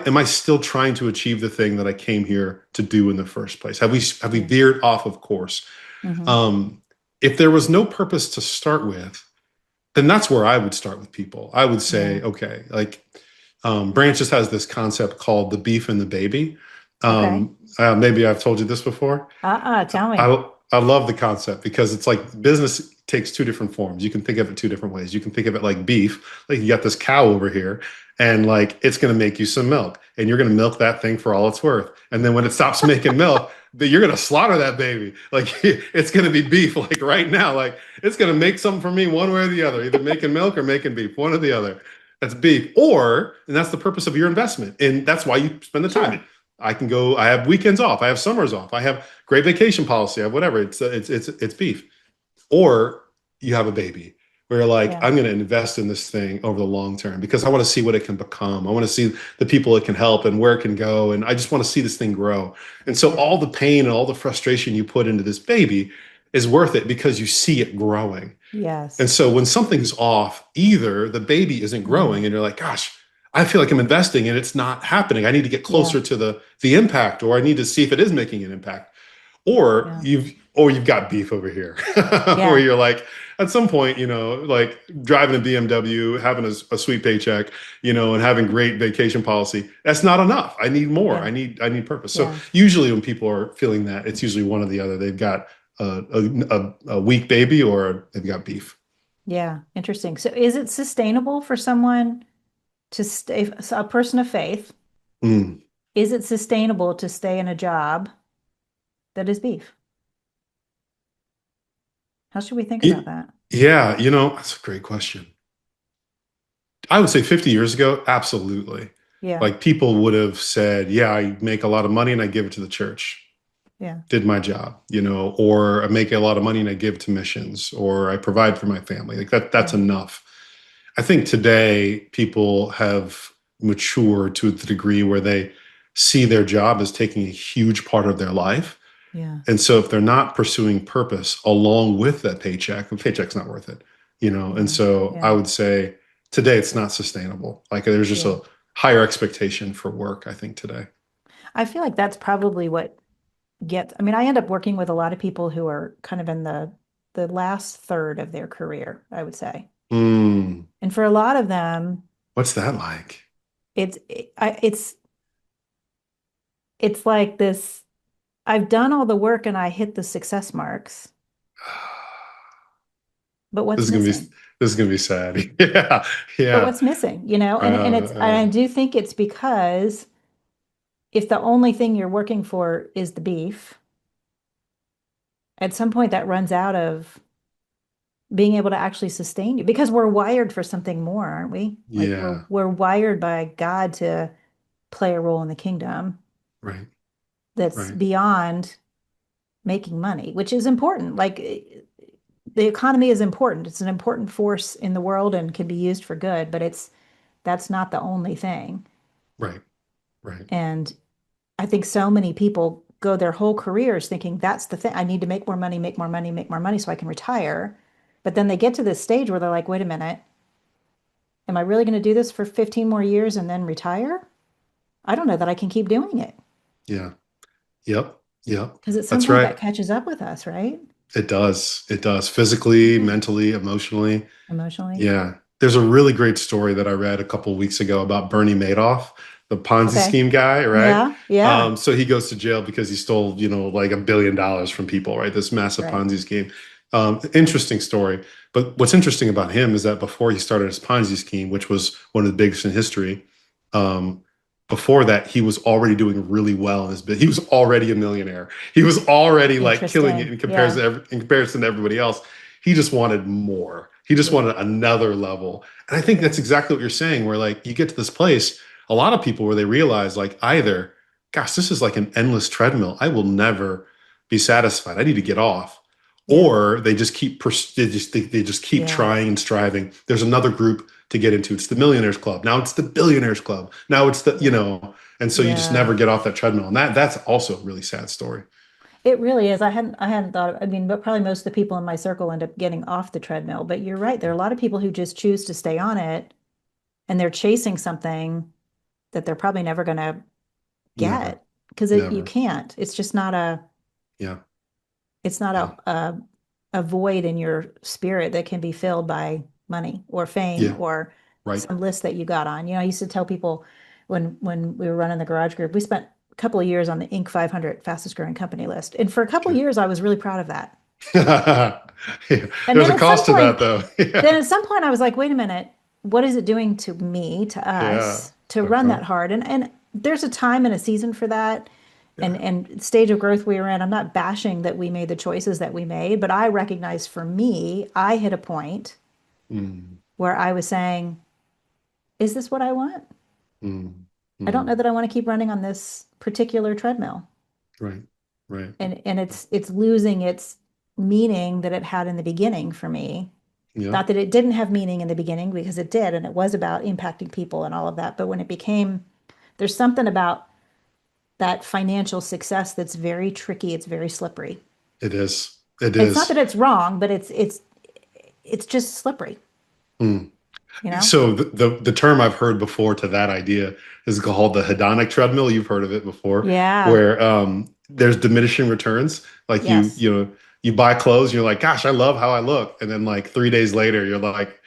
am I still trying to achieve the thing that I came here to do in the first place? Have we yeah. veered off of course? Hmm. Um, if there was no purpose to start with, then that's where I would start with people. I would say, Yeah. okay, like Branches has this concept called the beef and the baby. Okay. Maybe I've told you this before. Tell I, me. I love the concept because it's like business takes two different forms. You can think of it two different ways. You can think of it like beef, like you got this cow over here, and like it's going to make you some milk, and you're going to milk that thing for all it's worth. And then when it stops making milk, you're going to slaughter that baby. Like it's going to be beef, like right now. Like it's going to make something for me one way or the other, either making milk or making beef, one or the other. That's beef. Or, and that's the purpose of your investment. And that's why you spend the time. Sure. I can go, I have weekends off, I have summers off, I have great vacation policy, I have whatever. It's beef. Or you have a baby where you're like, Yeah. I'm going to invest in this thing over the long term because I want to see what it can become. I want to see the people it can help and where it can go. And I just want to see this thing grow. And so Yeah. all the pain and all the frustration you put into this baby is worth it because you see it growing. And Yes. so when something's off, either the baby isn't Mm. growing and you're like, gosh, I feel like I'm investing and it's not happening. I need to get Yeah. closer to the impact, or I need to see if it is making an impact. Or Yeah. you've got beef over here where Yeah. you're like, at some point, like driving a BMW, having a sweet paycheck, and having great vacation policy. That's not enough. I need more. Yeah. I need purpose. So Yeah. usually when people are feeling that, it's usually one or the other. They've got a weak baby or they've got beef. Yeah. Interesting. So is it sustainable for someone to stay, so a person of faith, Mm. is it sustainable to stay in a job that is beef? How should we think about Y- that? Yeah, that's a great question. I would say 50 years ago, absolutely. Yeah. Like people would have said, yeah, I make a lot of money and I give it to the church. Yeah. Did my job, or I make a lot of money and I give to missions, or I provide for my family. Like that's Yeah. enough. I think today people have matured to the degree where they see their job as taking a huge part of their life. Yeah. And so if they're not pursuing purpose along with that paycheck, the paycheck's not worth it. And Yeah. so I Yeah. would say today it's not sustainable. Like there's just Yeah. a higher expectation for work, I think, today. I feel like that's probably what gets, I mean, I end up working with a lot of people who are kind of in the last third of their career, I would say. Mm, And for a lot of them, what's that like? it's it's like this, I've done all the work and I hit the success marks, but This what's is gonna be missing? this is gonna be sad. Yeah, But yeah. what's missing, you know? Uh, And it's, and I uh, do think it's because if the only thing you're working for is the beef, at some point that runs out of being able to actually sustain you because we're wired for something more, aren't we? Like yeah, we're wired by God to play a role in the kingdom right, that's right. beyond making money, which is important. Like the economy is important. It's an important force in the world and can be used for good, but that's not the only thing. Right, right. And I think so many people go their whole careers thinking that's the thing. I need to make more money, make more money, make more money so I can retire. But then they get to this stage where they're like, wait a minute, am I really going to do this for 15 more years and then retire? I don't know that I can keep doing it Yeah. Yep. Yep. because at some That's point right. that catches up with us, right? It does. It does. Physically, Yeah. mentally, emotionally. Emotionally. Yeah. There's a really great story that I read a couple of weeks ago about Bernie Madoff, the Ponzi Okay. scheme guy, right? Yeah. Yeah. So he goes to jail because he stole, like $1 billion from people, right? This massive Right. Ponzi scheme. Interesting story. But what's interesting about him is that before he started his Ponzi scheme, which was one of the biggest in history, um, before that, he was already doing really well in his business. He was already a millionaire. He was already like killing it Interesting. Yeah. in comparison to everybody else. He just wanted more. He just Yeah. wanted another level. And I think Yeah. that's exactly what you're saying, where like you get to this place, a lot of people where they realize like either, gosh, this is like an endless treadmill. I will never be satisfied. I need to get off. Yeah. Or they just they just keep Yeah. trying and striving. There's another group to get into. It's the millionaires club. Now it's the billionaires club. Now it's Yeah. and so you just never Yeah. get off that treadmill. And that's also a really sad story. It really is. I hadn't thought, I mean, but probably most of the people in my circle end up getting off the treadmill. But you're right. There are a lot of people who just choose to stay on it and they're chasing something that they're probably never going to Never, get because you never. can't. Yeah, It's not yeah, a void in your spirit that can be filled by money or fame yeah. or Right. some list that you got on. You know, I used to tell people when we were running the garage group, we spent couple of years on the Inc. 500 fastest growing company list. And for a couple of Okay. years, I was really proud of that. Yeah. And There's a cost to that though. then Yeah. at some point I was like, wait a minute, what is it doing to me, to Yeah. us, to run Uh-huh. that hard? And there's a time and a season for that Yeah. and stage of growth we were in. I'm not bashing that we made the choices that we made, but I recognize for me, I hit a point Mm, where I was saying, is this what I want? mm, I don't know mm. that I want to keep running on this particular treadmill. Right. Right. And it's losing its meaning that it had in the beginning for me. Yeah. Not that it didn't have meaning in the beginning, because it did, and it was about impacting people and all of that. But when it became, there's something about that financial success that's very tricky. It's very slippery. It is. It It's not that is. it's wrong, but it's just slippery, Mm. you know? So the term I've heard before to that idea is called the hedonic treadmill. You've heard of it before, Yeah. where there's diminishing returns. Like Yes. you buy clothes, and you're like, gosh, I love how I look, and then like 3 days later, you're like,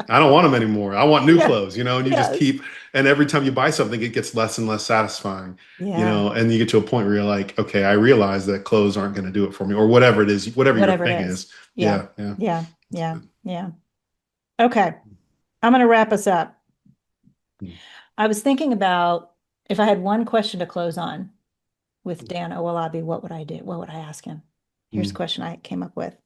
I don't want them anymore. I want new Yeah. clothes, and you just Yes. keep. And every time you buy something, it gets less and less satisfying, Yeah. and you get to a point where you're like, okay, I realize that clothes aren't going to do it for me, or whatever it is, whatever your Whatever it thing is. is. Yeah. Yeah, yeah. Yeah. That's Yeah. good. Yeah. Okay. I'm going to wrap us up. Mm, I was thinking about if I had one question to close on with Dan Owolabi, what would I do? What would I ask him? Here's a mm, question I came up with.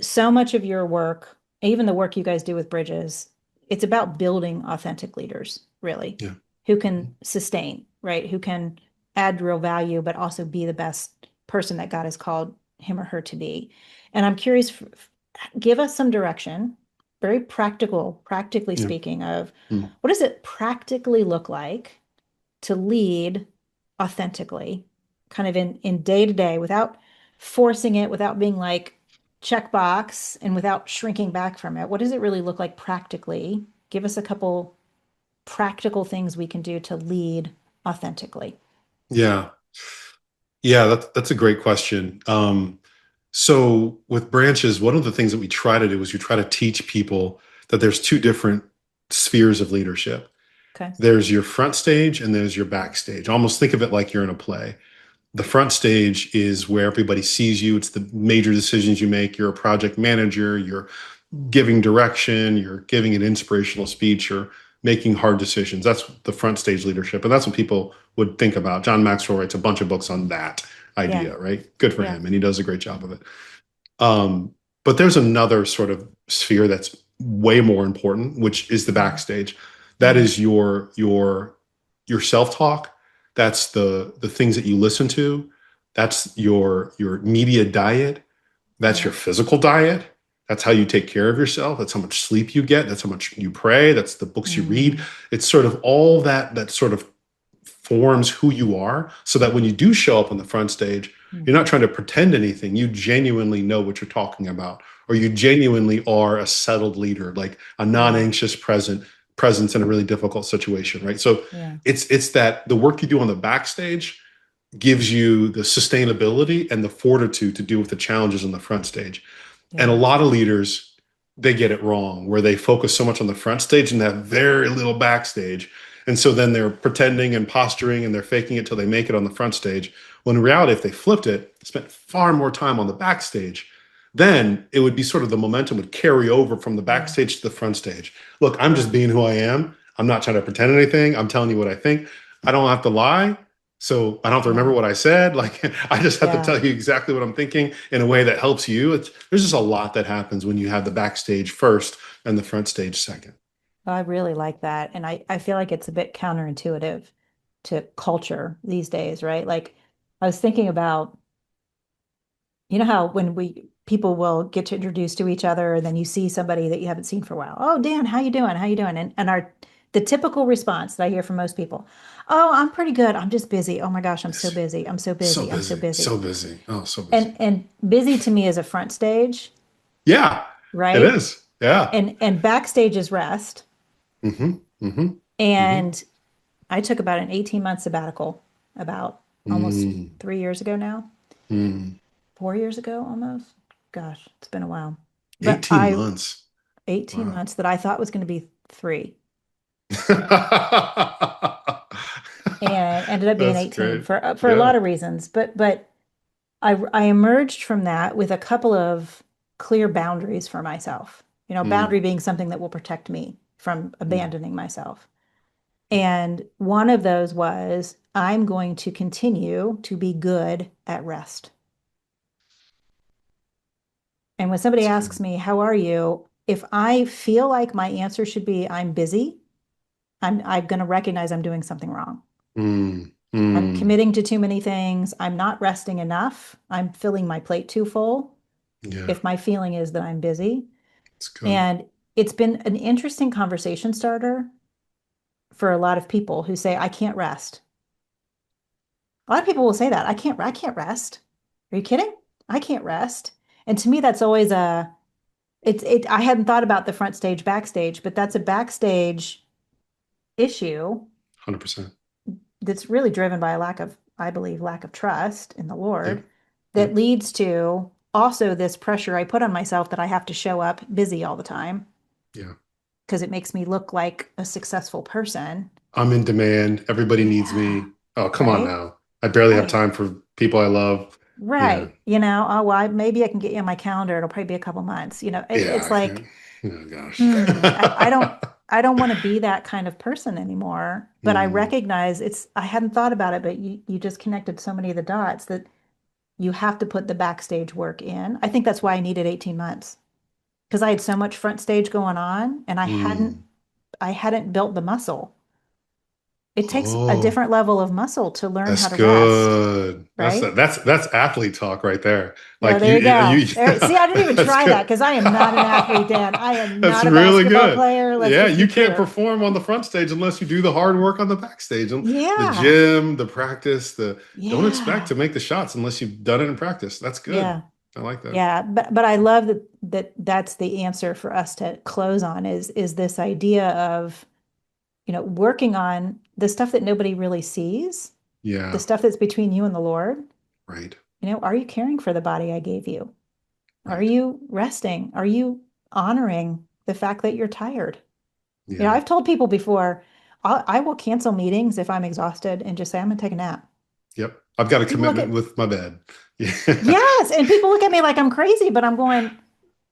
So much of your work, even the work you guys do with Bridges, it's about building authentic leaders, really, yeah. who can sustain, right? Who can add real value, but also be the best person that God has called him or her to be. And I'm curious, give us some direction, very practical, practically Yeah. speaking, of Mm. what does it practically look like to lead authentically, kind of in day to day, without forcing it, without being like checkbox, and without shrinking back from it. What does it really look like practically? Give us a couple practical things we can do to lead authentically. Yeah. Yeah, that's a great question. So with branches, one of the things that we try to do is we try to teach people that there's two different spheres of leadership. Okay. There's your front stage and there's your backstage. Almost think of it like you're in a play. The front stage is where everybody sees you. It's the major decisions you make. You're a project manager. You're giving direction. You're giving an inspirational speech. You're making hard decisions. That's the front stage leadership. And that's what people would think about. John Maxwell writes a bunch of books on that Yeah. idea, right? Good for Yeah. him. And he does a great job of it. But there's another sort of sphere that's way more important, which is the Mm. backstage. That Mm. is your self-talk. That's the things that you listen to. That's your media diet. That's Yeah. your physical diet. That's how you take care of yourself. That's how much sleep you get. That's how much you pray. That's the books you read. Mm. It's sort of all that sort of forms who you are so that when you do show up on the front stage, you're not Mhm. trying to pretend anything. You genuinely know what you're talking about, or you genuinely are a settled leader, like a Yeah. non-anxious presence in a really difficult situation, right? So Yeah. it's that the work you do on the backstage gives you the sustainability and the fortitude to deal with the challenges on the front stage. And a Yeah. lot of leaders, they get it wrong where they focus so much on the front stage and have very little backstage. And so then they're pretending and posturing and they're faking it till they make it on the front stage. When in reality, if they flipped it, spent far more time on the backstage, then it would be sort of the momentum would carry over from the Yeah. backstage to the front stage. Look, I'm Yeah. just being who I am. I'm not trying to pretend anything. I'm telling you what I think. I don't have to lie. So I don't have to remember Yeah. what I said. Like I just have to Yeah. tell you exactly what I'm thinking in a way that helps you. There's just a lot that happens when you have the backstage first and the front stage second. I really like that. And I feel like it's a bit counterintuitive to culture these days, right? Like I was thinking about, you know how when we people will get to introduce to each other and then you see somebody that you haven't seen for a while. Oh, Dan, how you doing? How you doing? And our the typical response that I hear from most people, oh, I'm pretty good. I'm just busy. Oh my gosh, I'm so Busy. busy. I'm so So busy. I'm so busy. busy. So busy. Oh, so busy. And busy to me is a front stage, Yeah, it right? is. Yeah. And backstage is rest. Mm-hmm. Mm-hmm. Mm-hmm. And I took about an 18-month sabbatical about almost Mm, 3 years ago now, mm. 4 years ago almost. Gosh, it's been a while. But 18 months. 18 Wow. months that I thought was going to be three. and ended up being That's 18 great. for a Yeah. lot of reasons. But I emerged from that with a couple of clear boundaries for myself. Mm, Boundary being something that will protect me from mm. abandoning myself. And one of those was I'm going to continue to be good at rest. And when somebody That's asks good. me, how are you? If I feel like my answer should be, I'm busy, I'm going to recognize I'm doing something wrong. Mm, I'm mm. committing to too many things. I'm not resting enough. I'm filling my plate too full. Yeah, If my feeling is that I'm busy. it's good. And it's been an interesting conversation starter for a lot of people who say, I can't rest. A lot of people will say that. I can't rest. Are you kidding? I can't rest. And to me, that's always I hadn't thought about the front stage, backstage, but that's a backstage issue 100%. that's really driven by a lack of, I believe, lack of trust in the Yep. Lord that Yep. leads to also this pressure I put on myself that I have to show up busy all the time Yeah. because it makes me look like a successful person. I'm in demand. Everybody needs Yeah. me. Oh, come on Right. now. I barely have Right. time for people I love. Yeah. Right. Oh, well, maybe I can get you on my calendar. It'll probably be a couple months. It's Yeah. Yeah. like, Oh, gosh. I don't want to be that kind of person anymore. But I Mm, recognize I hadn't thought about it, but you just connected so many of the dots that you have to put the backstage work in. I think that's why I needed 18 months because I had so much front stage going on and mm. I hadn't built the muscle. It takes a Oh. different level of muscle to learn how That's to rest, good. right? That's athlete talk right there. No, Like there you go. See, I didn't even that's try that good. because I am not an athlete, Dan. I am That's not a really basketball good. player. Let's Yeah, just be you can't clear. perform on the front stage unless you do the hard work on the backstage. And the Yeah. gym, the practice, the don't expect Yeah. to make the shots unless you've done it in practice. That's good. Yeah. I like that. Yeah. But I love that's the answer for us to close on is this idea of, working on the stuff that nobody really sees, the Yeah, stuff that's between you and the Lord. right, Are you caring for the body I gave you? Are right. you resting? Are you honoring the fact that you're tired? Yeah. I've told people before, I will cancel meetings if I'm exhausted and just say, I'm going to take a nap. Yep. I've got a People look commitment at, with my bed. Yeah. yes. And people look at me like I'm crazy, but I'm going,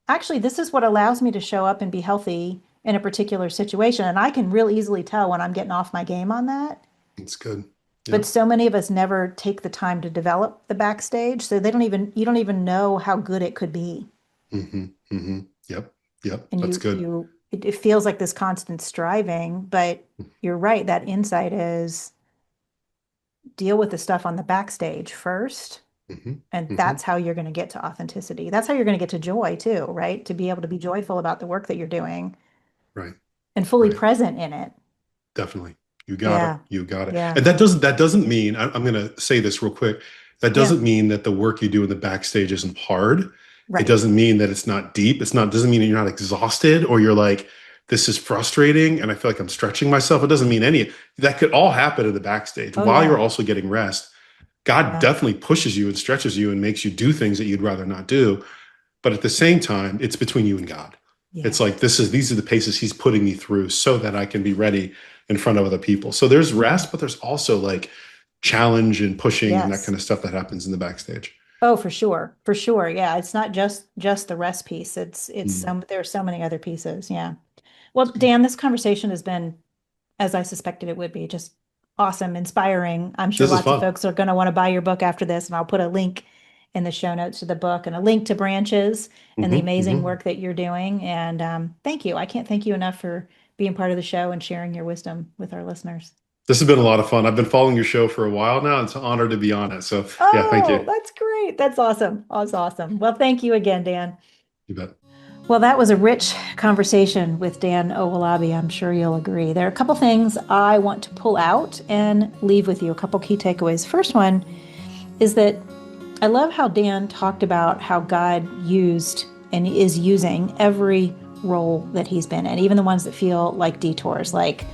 actually, this is what allows me to show up and be healthy in a particular situation. And I can real easily tell when I'm getting off my game on that. It's good. But Yep. so many of us never take the time to develop the backstage. So you don't even know how good it could be. Mm-hmm. Mm-hmm. Yep. Yep. And That's good. it feels like this constant striving, but you're right. That insight is deal with the stuff on the backstage first. Mm-hmm. And Mm-hmm. that's how you're going to get to authenticity. That's how you're going to get to joy too, right? To be able to be joyful about the work that you're doing Right. and fully Right. present in it. Definitely. You got it. Yeah. You got it. Yeah. And that doesn't mean I'm going to say this real quick. That Yeah. doesn't mean that the work you do in the backstage isn't hard. It Right. doesn't mean that it's not deep. Doesn't mean that you're not exhausted or you're like, this is frustrating and I feel like I'm stretching myself. It doesn't mean any that could all happen in the backstage Oh, while you're yeah. also getting rest. God Yeah. definitely pushes you and stretches you and makes you do things that you'd rather not do. But at the same time, it's between you and God. It's like Yes. these are the paces he's putting me through so that I can be ready in front of other people. So there's Yeah. rest, but there's also like challenge and pushing and that Yes. kind of stuff that happens in the backstage. Oh, for sure. For sure. Yeah. It's not just the rest piece. Mm, There are so many other pieces. Yeah. Well, that's good. Dan, this conversation has been, as I suspected it would be, just awesome, inspiring. I'm sure This is lots of fun. folks are going to want to buy your book after this, and I'll put a link in the show notes to the book and a link to Branches and the Hmm. amazing Hmm. work that you're doing. And thank you. I can't thank you enough for being part of the show and sharing your wisdom with our listeners. This has been a lot of fun. I've been following your show for a while now. It's an honor to be on it. So yeah, thank Oh, you. that's great. That's awesome. That's awesome. Well, thank you again, Dan. You bet. Well, that was a rich conversation with Dan Owolabi. I'm sure you'll agree. There are a couple things I want to pull out and leave with you, a couple key takeaways. First one is that I love how Dan talked about how God used and is using every role that he's been in, even the ones that feel like detours, like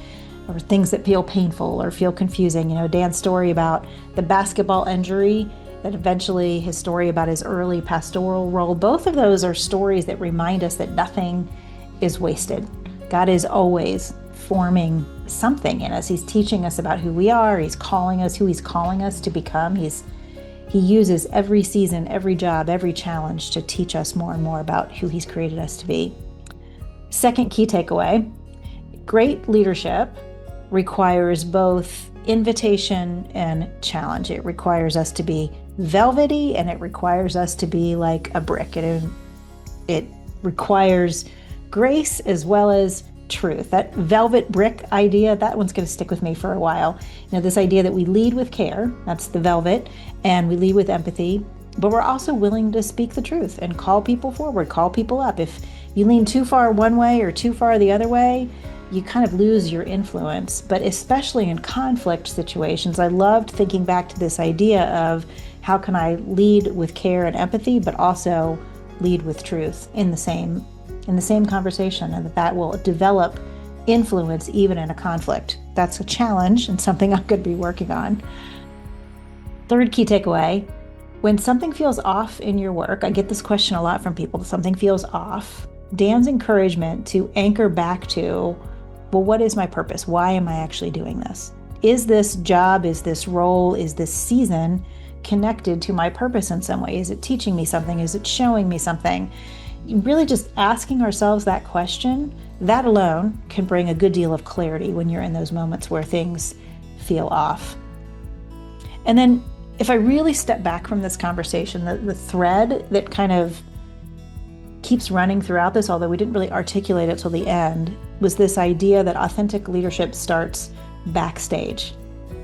or things that feel painful or feel confusing. Dan's story about the basketball injury, that eventually his story about his early pastoral role, both of those are stories that remind us that nothing is wasted. God is always forming something in us. He's teaching us about who we are. He's calling us who he's calling us to become. He uses every season, every job, every challenge to teach us more and more about who he's created us to be. Second key takeaway, great leadership requires both invitation and challenge. It requires us to be velvety, and it requires us to be like a brick. It requires grace as well as truth. That velvet brick idea, that one's going to stick with me for a while. This idea that we lead with care, that's the velvet, and we lead with empathy, but we're also willing to speak the truth and call people forward, call people up. If you lean too far one way or too far the other way, you kind of lose your influence. But especially in conflict situations, I loved thinking back to this idea of how can I lead with care and empathy, but also lead with truth in the same conversation, and that will develop influence even in a conflict. That's a challenge and something I'm going to be working on. Third key takeaway, when something feels off in your work, I get this question a lot from people, something feels off. Dan's encouragement to anchor back to, well, what is my purpose? Why am I actually doing this? Is this job, is this role, is this season connected to my purpose in some way? Is it teaching me something? Is it showing me something? Really just asking ourselves that question, that alone can bring a good deal of clarity when you're in those moments where things feel off. And then if I really step back from this conversation, the thread that kind of keeps running throughout this, although we didn't really articulate it till the end, was this idea that authentic leadership starts backstage.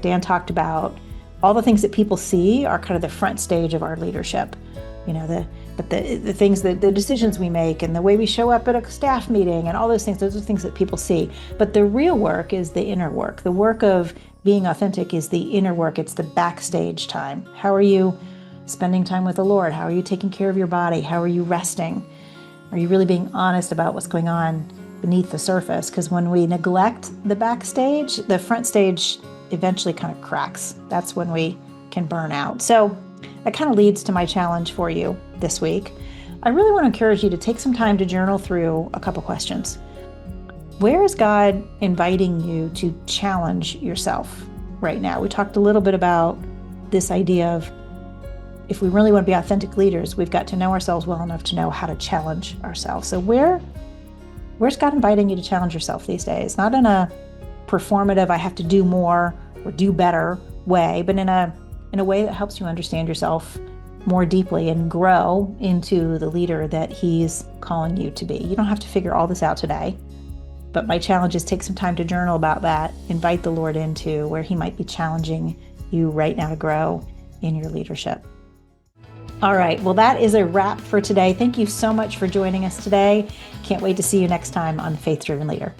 Dan talked about all the things that people see are kind of the front stage of our leadership. The things that the decisions we make and the way we show up at a staff meeting and all those things, those are things that people see. But the real work is the inner work. The work of being authentic is the inner work. It's the backstage time. How are you spending time with the Lord? How are you taking care of your body? How are you resting? Are you really being honest about what's going on beneath the surface? Because when we neglect the backstage, the front stage eventually kind of cracks. That's when we can burn out. So that kind of leads to my challenge for you this week. I really want to encourage you to take some time to journal through a couple questions. Where is God inviting you to challenge yourself right now? We talked a little bit about this idea of if we really want to be authentic leaders, we've got to know ourselves well enough to know how to challenge ourselves. So where's God inviting you to challenge yourself these days? Not in a performative, I have to do more or do better way, but in a way that helps you understand yourself more deeply and grow into the leader that he's calling you to be. You don't have to figure all this out today, but my challenge is take some time to journal about that, invite the Lord into where he might be challenging you right now to grow in your leadership. All right, well, that is a wrap for today. Thank you so much for joining us today. Can't wait to see you next time on Faith Driven Leader.